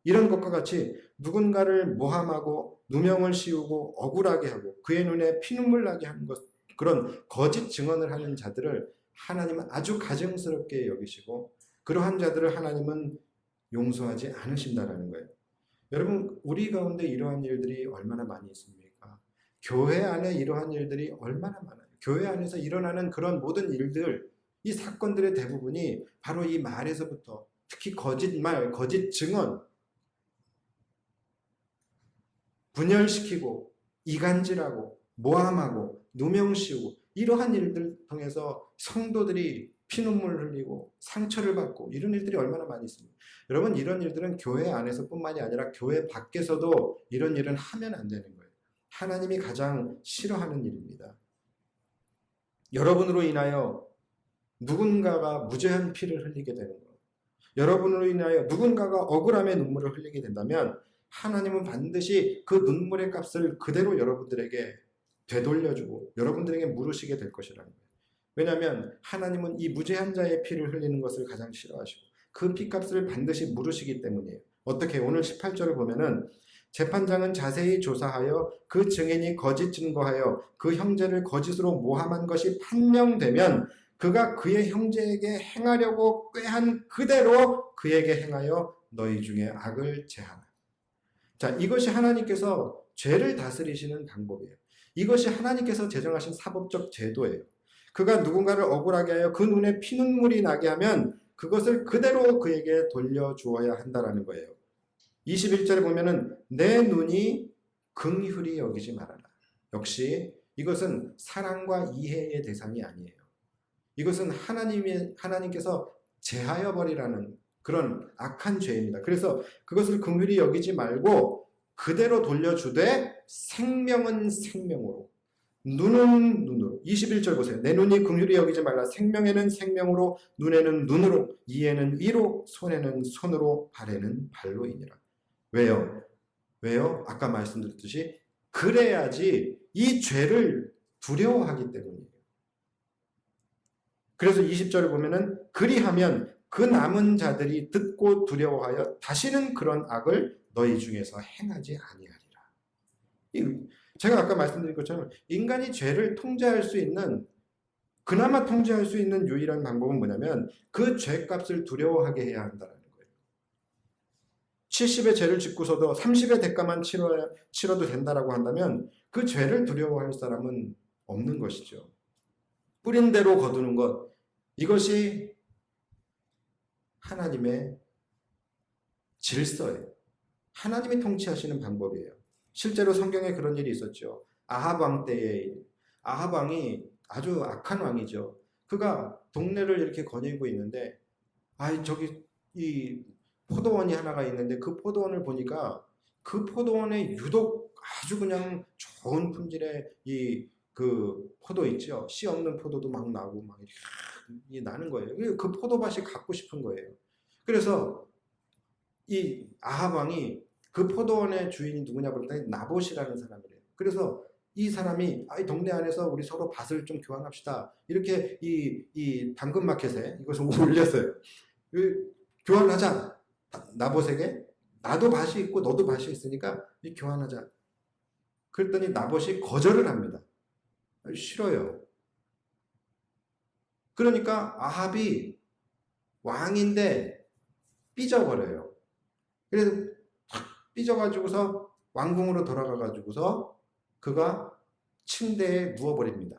이런 것과 같이 누군가를 모함하고 누명을 씌우고 억울하게 하고 그의 눈에 피눈물 나게 하는 것, 그런 거짓 증언을 하는 자들을 하나님은 아주 가증스럽게 여기시고 그러한 자들을 하나님은 용서하지 않으신다라는 거예요. 여러분 우리 가운데 이러한 일들이 얼마나 많이 있습니까? 교회 안에 이러한 일들이 얼마나 많아요. 교회 안에서 일어나는 그런 모든 일들, 이 사건들의 대부분이 바로 이 말에서부터 특히 거짓말, 거짓 증언, 분열시키고 이간질하고 모함하고 누명씌우고 이러한 일들 통해서 성도들이 피눈물 흘리고 상처를 받고 이런 일들이 얼마나 많이 있습니다. 여러분 이런 일들은 교회 안에서뿐만이 아니라 교회 밖에서도 이런 일은 하면 안 되는 거예요. 하나님이 가장 싫어하는 일입니다. 여러분으로 인하여 누군가가 무죄한 피를 흘리게 되는 것, 여러분으로 인하여 누군가가 억울함의 눈물을 흘리게 된다면 하나님은 반드시 그 눈물의 값을 그대로 여러분들에게 되돌려주고 여러분들에게 물으시게 될 것이라는 거예요. 왜냐하면 하나님은 이 무죄한 자의 피를 흘리는 것을 가장 싫어하시고 그 피값을 반드시 물으시기 때문이에요. 어떻게 오늘 18절을 보면은 재판장은 자세히 조사하여 그 증인이 거짓 증거하여 그 형제를 거짓으로 모함한 것이 판명되면 그가 그의 형제에게 행하려고 꾀한 그대로 그에게 행하여 너희 중에 악을 제하라. 자, 이것이 하나님께서 죄를 다스리시는 방법이에요. 이것이 하나님께서 제정하신 사법적 제도예요. 그가 누군가를 억울하게 하여 그 눈에 피눈물이 나게 하면 그것을 그대로 그에게 돌려주어야 한다라는 거예요. 21절에 보면은 내 눈이 긍휼히 여기지 말아라. 역시 이것은 사랑과 이해의 대상이 아니에요. 이것은 하나님께서 제하여 버리라는 그런 악한 죄입니다. 그래서 그것을 긍휼히 여기지 말고 그대로 돌려주되 생명은 생명으로 눈은 눈으로. 21절 보세요. 내 눈이 긍휼히 여기지 말라. 생명에는 생명으로, 눈에는 눈으로, 이에는 이로, 손에는 손으로, 발에는 발로이니라. 왜요? 왜요? 아까 말씀드렸듯이 그래야지 이 죄를 두려워하기 때문이에요. 그래서 20절을 보면은 그리하면 그 남은 자들이 듣고 두려워하여 다시는 그런 악을 너희 중에서 행하지 아니하리라. 제가 아까 말씀드린 것처럼 인간이 죄를 통제할 수 있는 그나마 통제할 수 있는 유일한 방법은 뭐냐면 그 죄값을 두려워하게 해야 한다는 거예요. 70의 죄를 짓고서도 30의 대가만 치러도 된다라고 한다면 그 죄를 두려워할 사람은 없는 것이죠. 뿌린 대로 거두는 것, 이것이 하나님의 질서예요. 하나님이 통치하시는 방법이에요. 실제로 성경에 그런 일이 있었죠. 아합 왕 때의 일. 아합 왕이 아주 악한 왕이죠. 그가 동네를 이렇게 거닐고 있는데 저기 이 포도원이 하나가 있는데 그 포도원을 보니까 그 포도원에 유독 아주 그냥 좋은 품질의 그 포도 있죠. 씨 없는 포도도 막 나고 막 이렇게 나는 거예요. 그 포도밭이 갖고 싶은 거예요. 그래서 이 아합 왕이 그 포도원의 주인이 누구냐 그랬더니 나봇이라는 사람이래요. 그래서 이 사람이 동네 안에서 우리 서로 밭을 좀 교환합시다. 이렇게 이 당근마켓에 이것을 올렸어요. 교환하자. 나봇에게 나도 밭이 있고 너도 밭이 있으니까 교환하자. 그랬더니 나봇이 거절을 합니다. 싫어요. 그러니까 아합이 왕인데 삐져버려요. 그래서 삐져가지고서 왕궁으로 돌아가가지고서 그가 침대에 누워버립니다.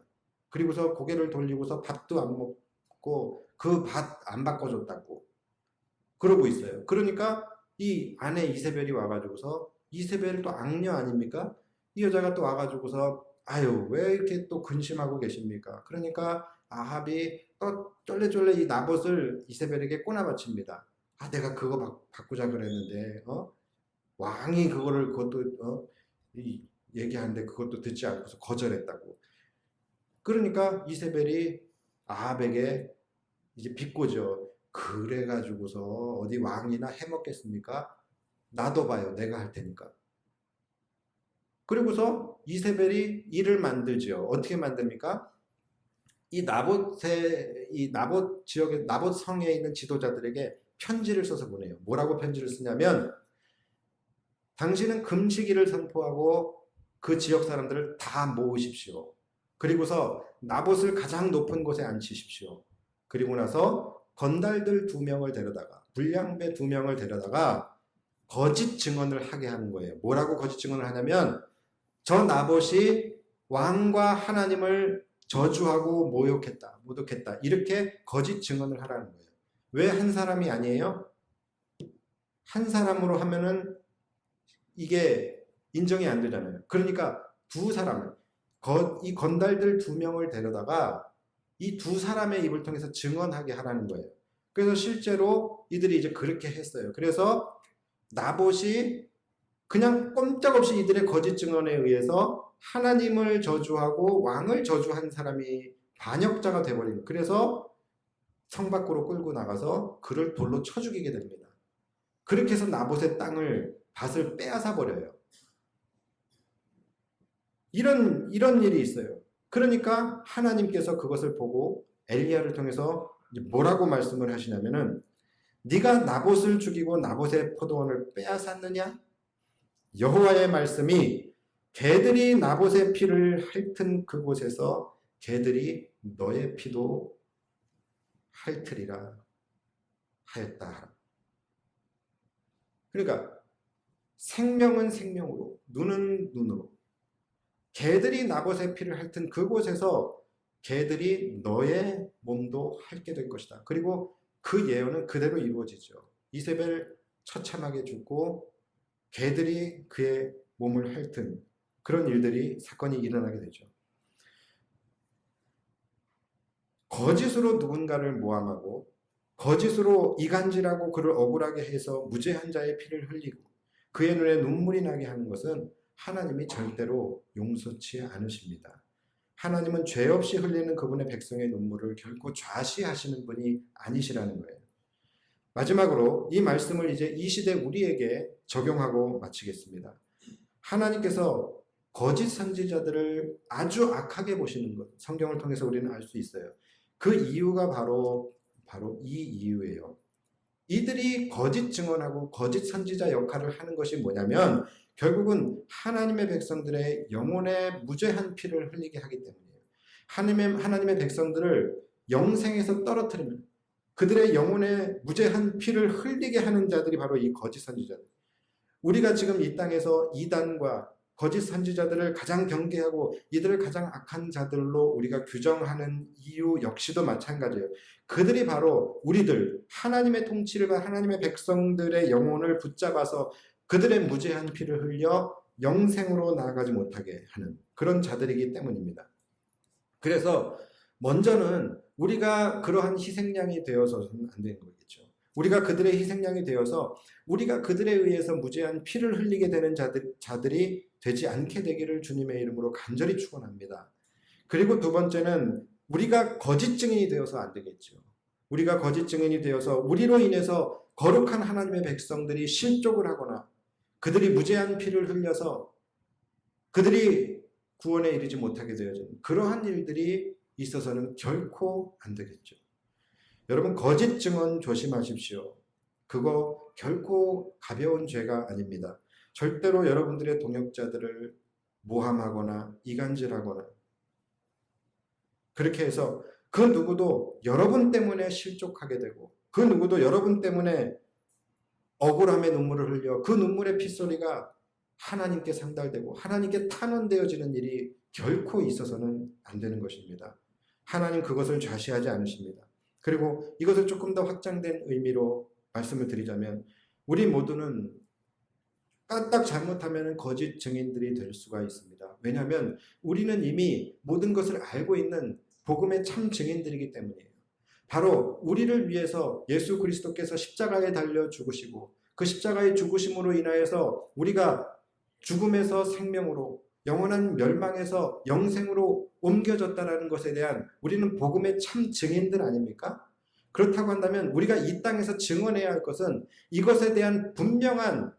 그리고서 고개를 돌리고서 밥도 안 먹고 그 밥 안 바꿔줬다고 그러고 있어요. 그러니까 이 아내 이세벨이 와가지고서 이세벨 또 악녀 아닙니까? 이 여자가 또 와가지고서 왜 이렇게 또 근심하고 계십니까? 그러니까 아합이 또 쫄래쫄래 이 나봇을 이세벨에게 꼬나바칩니다. 내가 그거 바꾸자 그랬는데 왕이 그것도 얘기하는데 그것도 듣지 않고서 거절했다고. 그러니까 이세벨이 아합에게 이제 비꼬죠. 그래가지고서 어디 왕이나 해먹겠습니까? 놔둬봐요. 내가 할 테니까. 그리고서 이세벨이 일을 만들죠. 어떻게 만듭니까? 이 나봇 지역의 나봇 성에 있는 지도자들에게 편지를 써서 보내요. 뭐라고 편지를 쓰냐면 당신은 금식일을 선포하고 그 지역 사람들을 다 모으십시오. 그리고서 나봇을 가장 높은 곳에 앉히십시오. 그리고 나서 건달들 2명을 데려다가 불량배 2명을 데려다가 거짓 증언을 하게 하는 거예요. 뭐라고 거짓 증언을 하냐면 저 나봇이 왕과 하나님을 저주하고 모욕했다. 이렇게 거짓 증언을 하라는 거예요. 왜 한 사람이 아니에요? 한 사람으로 하면은 이게 인정이 안 되잖아요. 그러니까 2사람을 이 건달들 2명을 데려다가 이 2사람의 입을 통해서 증언하게 하라는 거예요. 그래서 실제로 이들이 이제 그렇게 했어요. 그래서 나봇이 그냥 꼼짝없이 이들의 거짓 증언에 의해서 하나님을 저주하고 왕을 저주한 사람이 반역자가 되어버린 거예요. 그래서 성 밖으로 끌고 나가서 그를 돌로 쳐 죽이게 됩니다. 그렇게 해서 나봇의 밭을 빼앗아 버려요. 이런 일이 있어요. 그러니까 하나님께서 그것을 보고 엘리야를 통해서 뭐라고 말씀을 하시냐면은, 네가 나봇을 죽이고 나봇의 포도원을 빼앗았느냐? 여호와의 말씀이 개들이 나봇의 피를 핥은 그곳에서 개들이 너의 피도 핥으리라 하였다. 그러니까 생명은 생명으로, 눈은 눈으로, 개들이 나봇의 피를 핥은 그곳에서 개들이 너의 몸도 핥게 될 것이다. 그리고 그 예언은 그대로 이루어지죠. 이세벨 처참하게 죽고 개들이 그의 몸을 핥은 그런 일들이, 사건이 일어나게 되죠. 거짓으로 누군가를 모함하고 거짓으로 이간질하고 그를 억울하게 해서 무죄한 자의 피를 흘리고 그의 눈에 눈물이 나게 하는 것은 하나님이 절대로 용서치 않으십니다. 하나님은 죄 없이 흘리는 그분의 백성의 눈물을 결코 좌시하시는 분이 아니시라는 거예요. 마지막으로 이 말씀을 이제 이 시대 우리에게 적용하고 마치겠습니다. 하나님께서 거짓 선지자들을 아주 악하게 보시는 것, 성경을 통해서 우리는 알 수 있어요. 그 이유가 바로 이 이유예요. 이들이 거짓 증언하고 거짓 선지자 역할을 하는 것이 뭐냐면, 결국은 하나님의 백성들의 영혼에 무죄한 피를 흘리게 하기 때문이에요. 하나님의 백성들을 영생에서 떨어뜨리는, 그들의 영혼에 무죄한 피를 흘리게 하는 자들이 바로 이 거짓 선지자들. 우리가 지금 이 땅에서 이단과 거짓 선지자들을 가장 경계하고 이들을 가장 악한 자들로 우리가 규정하는 이유 역시도 마찬가지예요. 그들이 바로 우리들, 하나님의 통치를 하나님의 백성들의 영혼을 붙잡아서 그들의 무죄한 피를 흘려 영생으로 나아가지 못하게 하는 그런 자들이기 때문입니다. 그래서 먼저는 우리가 그러한 희생양이 되어서는 안 되는 거겠죠. 우리가 그들의 희생양이 되어서 우리가 그들에 의해서 무죄한 피를 흘리게 되는 자들이 되지 않게 되기를 주님의 이름으로 간절히 축원합니다. 그리고 두 번째는 우리가 거짓 증인이 되어서 안 되겠죠. 우리가 거짓 증인이 되어서 우리로 인해서 거룩한 하나님의 백성들이 실족을 하거나 그들이 무죄한 피를 흘려서 그들이 구원에 이르지 못하게 되어지는 그러한 일들이 있어서는 결코 안 되겠죠. 여러분, 거짓 증언 조심하십시오. 그거 결코 가벼운 죄가 아닙니다. 절대로 여러분들의 동역자들을 모함하거나 이간질하거나 그렇게 해서 그 누구도 여러분 때문에 실족하게 되고 그 누구도 여러분 때문에 억울함의 눈물을 흘려 그 눈물의 핏소리가 하나님께 상달되고 하나님께 탄원되어지는 일이 결코 있어서는 안 되는 것입니다. 하나님 그것을 좌시하지 않으십니다. 그리고 이것을 조금 더 확장된 의미로 말씀을 드리자면, 우리 모두는 까딱 잘못하면 거짓 증인들이 될 수가 있습니다. 왜냐하면 우리는 이미 모든 것을 알고 있는 복음의 참 증인들이기 때문이에요. 바로 우리를 위해서 예수 그리스도께서 십자가에 달려 죽으시고 그 십자가의 죽으심으로 인하여서 우리가 죽음에서 생명으로, 영원한 멸망에서 영생으로 옮겨졌다는 것에 대한 우리는 복음의 참 증인들 아닙니까? 그렇다고 한다면 우리가 이 땅에서 증언해야 할 것은 이것에 대한 분명한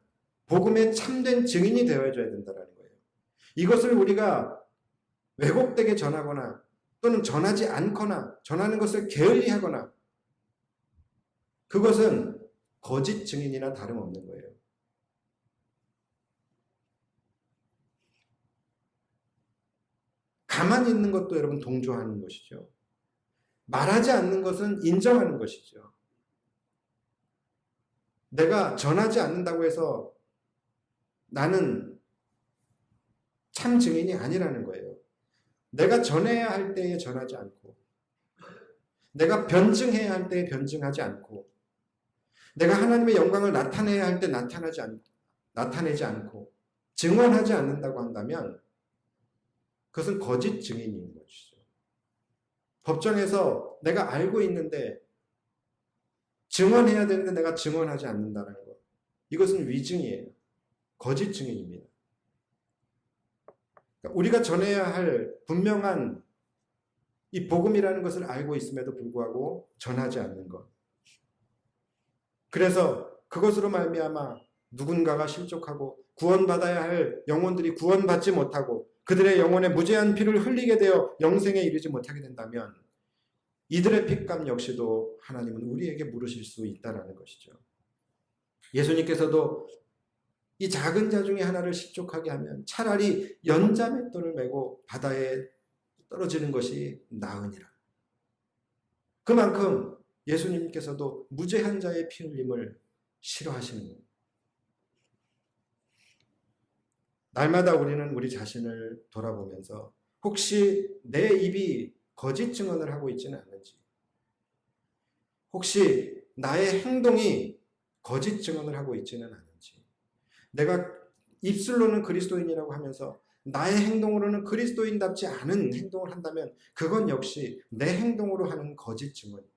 복음의 참된 증인이 되어줘야 된다는 거예요. 이것을 우리가 왜곡되게 전하거나 또는 전하지 않거나 전하는 것을 게을리하거나 그것은 거짓 증인이나 다름없는 거예요. 가만히 있는 것도 여러분 동조하는 것이죠. 말하지 않는 것은 인정하는 것이죠. 내가 전하지 않는다고 해서 나는 참 증인이 아니라는 거예요. 내가 전해야 할 때에 전하지 않고 내가 변증해야 할 때에 변증하지 않고 내가 하나님의 영광을 나타내야 할 때 나타내지 않고 증언하지 않는다고 한다면 그것은 거짓 증인인 것이죠. 법정에서 내가 알고 있는데 증언해야 되는데 내가 증언하지 않는다는 것, 이것은 위증이에요. 거짓 증인입니다. 그러니까 우리가 전해야 할 분명한 이 복음이라는 것을 알고 있음에도 불구하고 전하지 않는 것. 그래서 그것으로 말미암아 누군가가 실족하고 구원받아야 할 영혼들이 구원받지 못하고 그들의 영혼에 무죄한 피를 흘리게 되어 영생에 이르지 못하게 된다면 이들의 핏값 역시도 하나님은 우리에게 물으실 수 있다는 것이죠. 예수님께서도 이 작은 자 중에 하나를 실족하게 하면 차라리 연자맷돌을 메고 바다에 떨어지는 것이 나으니라. 그만큼 예수님께서도 무죄한 자의 피 흘림을 싫어하시는 겁니다. 날마다 우리는 우리 자신을 돌아보면서 혹시 내 입이 거짓 증언을 하고 있지는 않은지, 혹시 나의 행동이 거짓 증언을 하고 있지는 않은지, 내가 입술로는 그리스도인이라고 하면서 나의 행동으로는 그리스도인답지 않은 행동을 한다면 그건 역시 내 행동으로 하는 거짓 증언입니다.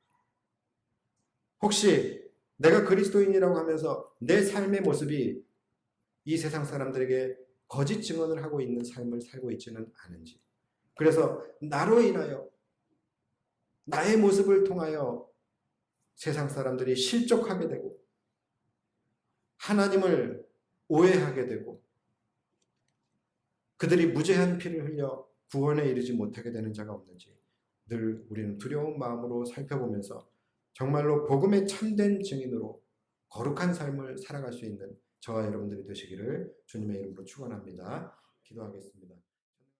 혹시 내가 그리스도인이라고 하면서 내 삶의 모습이 이 세상 사람들에게 거짓 증언을 하고 있는 삶을 살고 있지는 않은지, 그래서 나로 인하여 나의 모습을 통하여 세상 사람들이 실족하게 되고 하나님을 오해하게 되고 그들이 무죄한 피를 흘려 구원에 이르지 못하게 되는 자가 없는지 늘 우리는 두려운 마음으로 살펴보면서 정말로 복음의 참된 증인으로 거룩한 삶을 살아갈 수 있는 저와 여러분들이 되시기를 주님의 이름으로 축원합니다. 기도하겠습니다.